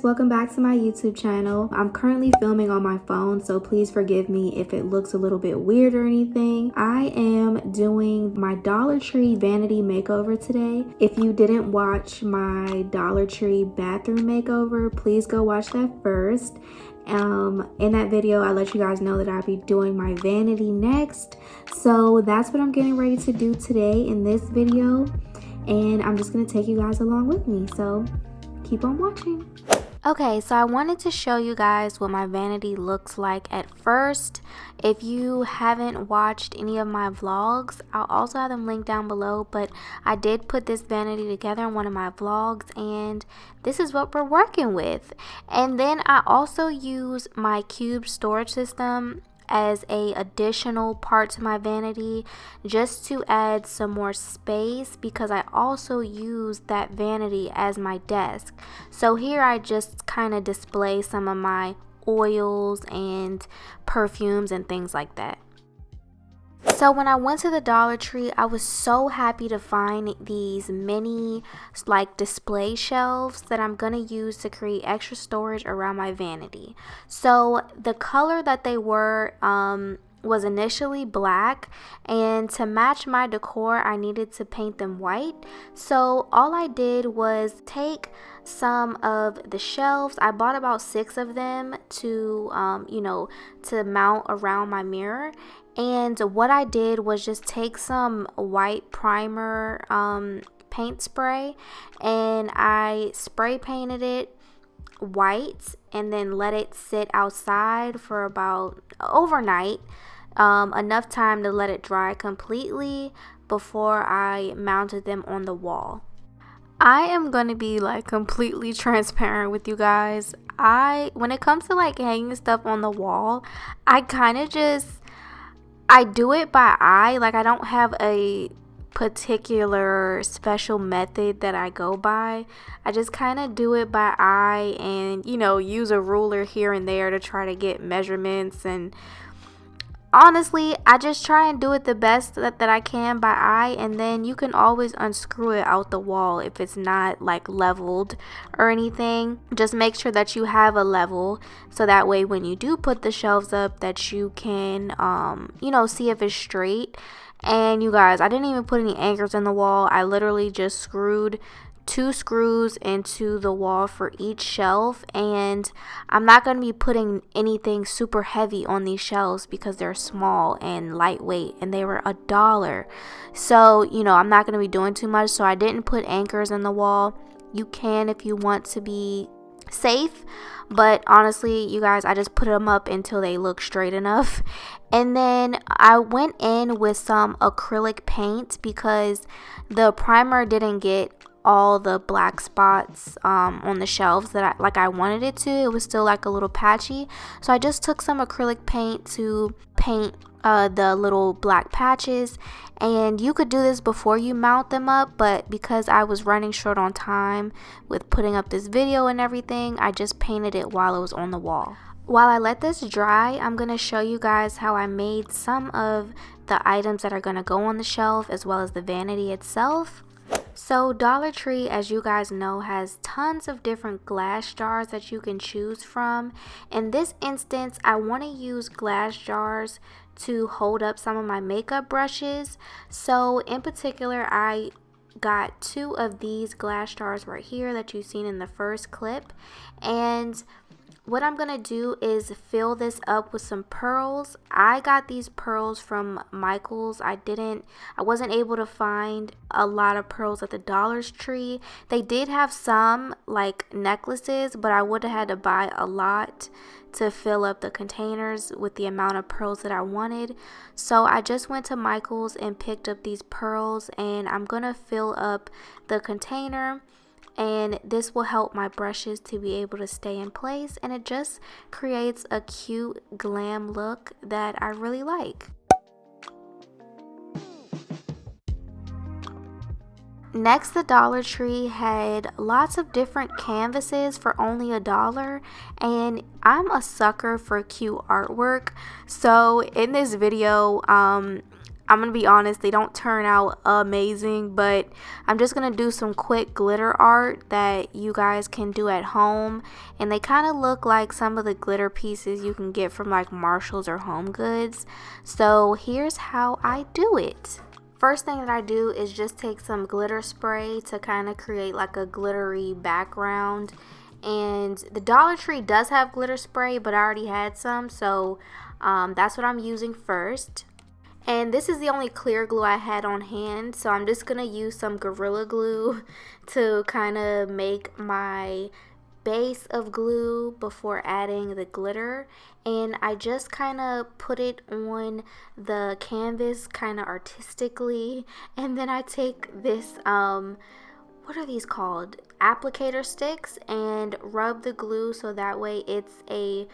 welcome back to my YouTube channel. I'm currently filming on my phone, so please forgive me if it looks a little bit weird or anything. I am doing my Dollar Tree vanity makeover today. If you didn't watch my Dollar Tree bathroom makeover, please go watch that first. In that video, I let you guys know that I'll be doing my vanity next. So that's what I'm getting ready to do today in this video. And I'm just gonna take you guys along with me. So keep on watching. Okay, so I wanted to show you guys what my vanity looks like at first. If you haven't watched any of my vlogs, I'll also have them linked down below, but I did put this vanity together in one of my vlogs, and this is what we're working with. And then I also use my cube storage system as a additional part to my vanity just to add some more space, because I also use that vanity as my desk. So here I just kind of display some of my oils and perfumes and things like that. So when I went to the Dollar Tree, I was so happy to find these mini like display shelves that I'm gonna use to create extra storage around my vanity. So the color that they were was initially black, and to match my decor I needed to paint them white. So all I did was take some of the shelves. I bought about 6 of them to to mount around my mirror. And what I did was just take some white primer paint spray, and I spray painted it white and then let it sit outside for about overnight, enough time to let it dry completely before I mounted them on the wall. I am going to be like completely transparent with you guys. When it comes to like hanging stuff on the wall, I do it by eye. Like, I don't have a particular special method that I go by. I just kind of do it by eye and, use a ruler here and there to try to get measurements. And honestly, I just try and do it the best that I can by eye, and then you can always unscrew it out the wall if it's not like leveled or anything. Just make sure that you have a level, so that way when you do put the shelves up that you can see if it's straight. And you guys, I didn't even put any anchors in the wall. I literally just screwed 2 screws into the wall for each shelf, and I'm not going to be putting anything super heavy on these shelves because they're small and lightweight, and they were $1. So I'm not going to be doing too much, so I didn't put anchors in the wall. You can if you want to be safe, but honestly, you guys, I just put them up until they look straight enough. And then I went in with some acrylic paint because the primer didn't get all the black spots on the shelves that I wanted it to. It was still like a little patchy, so I just took some acrylic paint to paint the little black patches. And you could do this before you mount them up, but because I was running short on time with putting up this video and everything, I just painted it while it was on the wall. While I let this dry, I'm going to show you guys how I made some of the items that are going to go on the shelf, as well as the vanity itself. So Dollar Tree, as you guys know, has tons of different glass jars that you can choose from. In this instance, I want to use glass jars to hold up some of my makeup brushes. So in particular, I got 2 of these glass jars right here that you've seen in the first clip. And what I'm going to do is fill this up with some pearls. I got these pearls from Michael's. I wasn't able to find a lot of pearls at the Dollar Tree. They did have some like necklaces, but I would have had to buy a lot to fill up the containers with the amount of pearls that I wanted. So I just went to Michael's and picked up these pearls, and I'm going to fill up the container. And this will help my brushes to be able to stay in place, and it just creates a cute glam look that I really like. Next, the Dollar Tree had lots of different canvases for only $1, and I'm a sucker for cute artwork. So in this video, I'm gonna be honest, they don't turn out amazing, but I'm just gonna do some quick glitter art that you guys can do at home, and they kind of look like some of the glitter pieces you can get from like Marshalls or Home Goods. So here's how I do it. First thing that I do is just take some glitter spray to kind of create like a glittery background. And the Dollar Tree does have glitter spray, but I already had some, so that's what I'm using first. And this is the only clear glue I had on hand, so I'm just going to use some Gorilla Glue to kind of make my base of glue before adding the glitter. And I just kind of put it on the canvas kind of artistically, and then I take this what are these called, applicator sticks, and rub the glue so that way it's a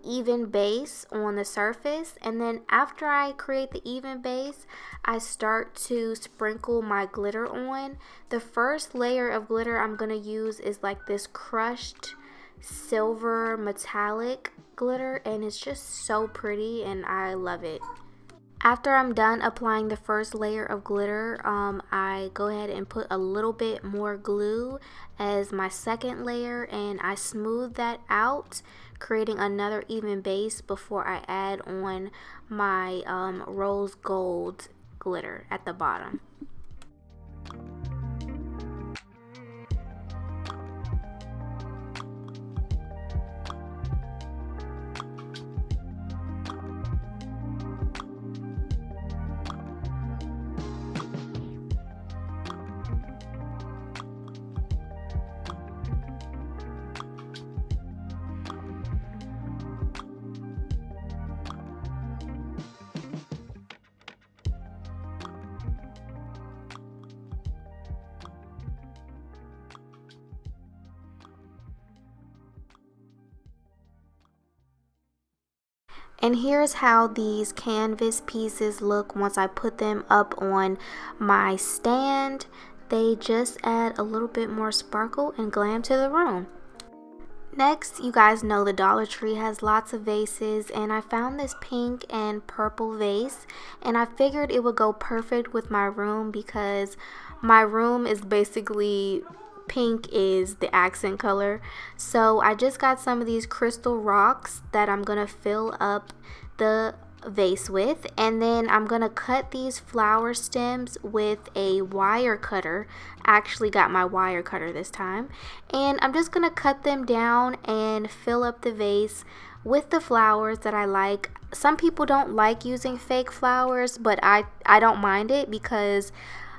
even base on the surface. And then after I create the even base, I start to sprinkle my glitter on. The first layer of glitter I'm going to use is like this crushed silver metallic glitter, and it's just so pretty and I love it. After I'm done applying the first layer of glitter, I go ahead and put a little bit more glue as my second layer, and I smooth that out, creating another even base before I add on my rose gold glitter at the bottom. And here's how these canvas pieces look once I put them up on my stand. They just add a little bit more sparkle and glam to the room. Next, you guys know the Dollar Tree has lots of vases, and I found this pink and purple vase, and I figured it would go perfect with my room because my room is basically pink is the accent color. So I just got some of these crystal rocks that I'm gonna fill up the vase with, and then I'm gonna cut these flower stems with a wire cutter. I actually got my wire cutter this time, and I'm just gonna cut them down and fill up the vase with the flowers that I like. Some people don't like using fake flowers, but I don't mind it because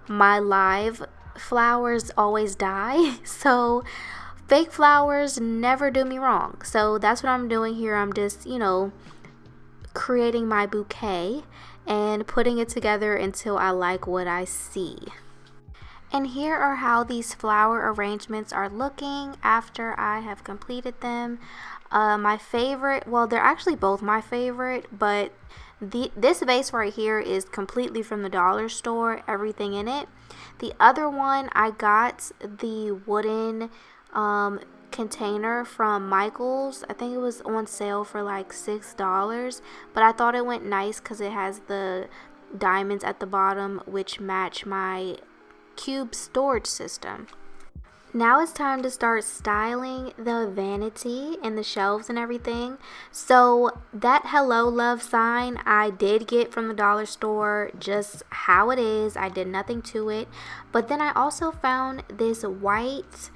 my live flowers always die, so fake flowers never do me wrong. So that's what I'm doing here. I'm just, creating my bouquet and putting it together until I like what I see. And here are how these flower arrangements are looking after I have completed them. My favorite, well, they're actually both my favorite, but this vase right here is completely from the dollar store, everything in it. The other one, I got the wooden container from Michael's. I think it was on sale for like $6, but I thought it went nice because it has the diamonds at the bottom, which match my cube storage system. Now it's time to start styling the vanity and the shelves and everything. So that hello love sign I did get from the dollar store, just how it is. I did nothing to it. But then I also found this white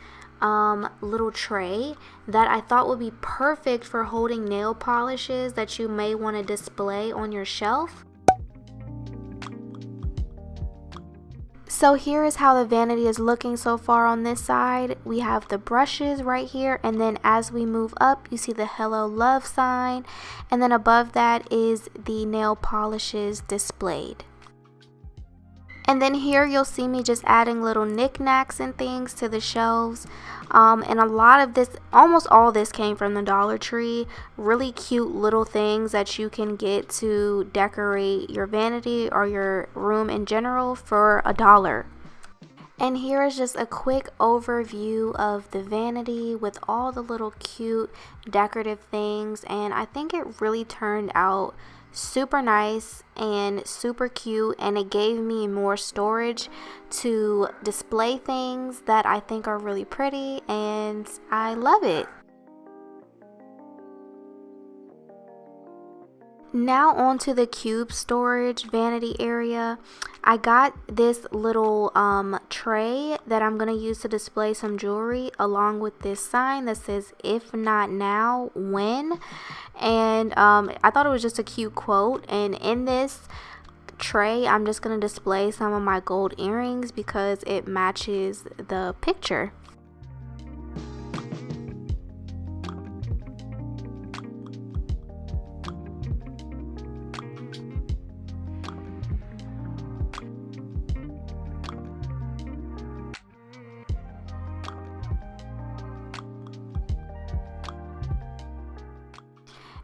little tray that I thought would be perfect for holding nail polishes that you may want to display on your shelf. So here is how the vanity is looking so far on this side. We have the brushes right here, and then as we move up, you see the hello love sign, and then above that is the nail polishes displayed. And then here you'll see me just adding little knickknacks and things to the shelves. And a lot of this, almost all this came from the Dollar Tree. Really cute little things that you can get to decorate your vanity or your room in general for $1. And here is just a quick overview of the vanity with all the little cute decorative things, and I think it really turned out super nice and super cute, and it gave me more storage to display things that I think are really pretty, and I love it. Now onto the cube storage vanity area. I got this little tray that I'm going to use to display some jewelry, along with this sign that says, "If not now, when?" And I thought it was just a cute quote. And in this tray, I'm just going to display some of my gold earrings because it matches the picture.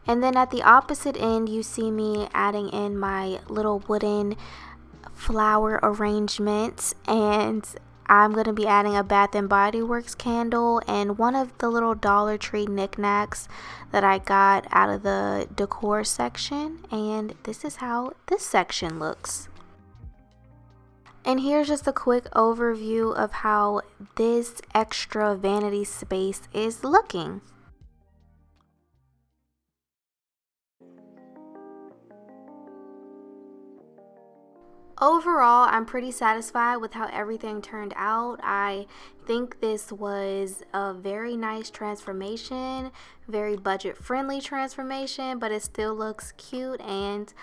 And then at the opposite end, you see me adding in my little wooden flower arrangement, and I'm going to be adding a Bath and Body Works candle and one of the little Dollar Tree knickknacks that I got out of the decor section. And this is how this section looks. And here's just a quick overview of how this extra vanity space is looking. Overall, I'm pretty satisfied with how everything turned out. I think this was a very nice transformation, very budget-friendly transformation, but it still looks cute and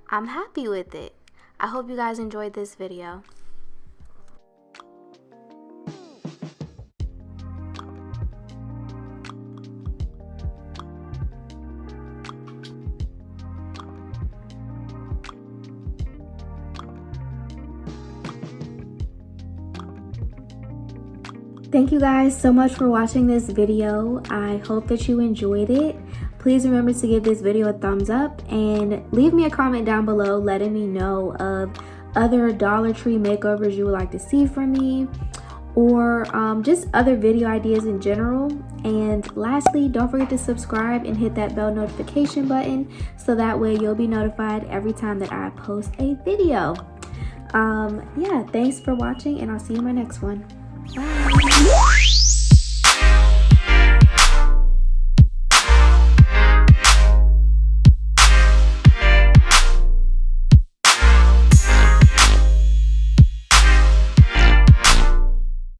I'm happy with it. I hope you guys enjoyed this video. Thank you guys so much for watching this video. I hope that you enjoyed it. Please remember to give this video a thumbs up and leave me a comment down below letting me know of other Dollar Tree makeovers you would like to see from me, or just other video ideas in general. And lastly, don't forget to subscribe and hit that bell notification button so that way you'll be notified every time that I post a video. Yeah, thanks for watching and I'll see you in my next one. Bye.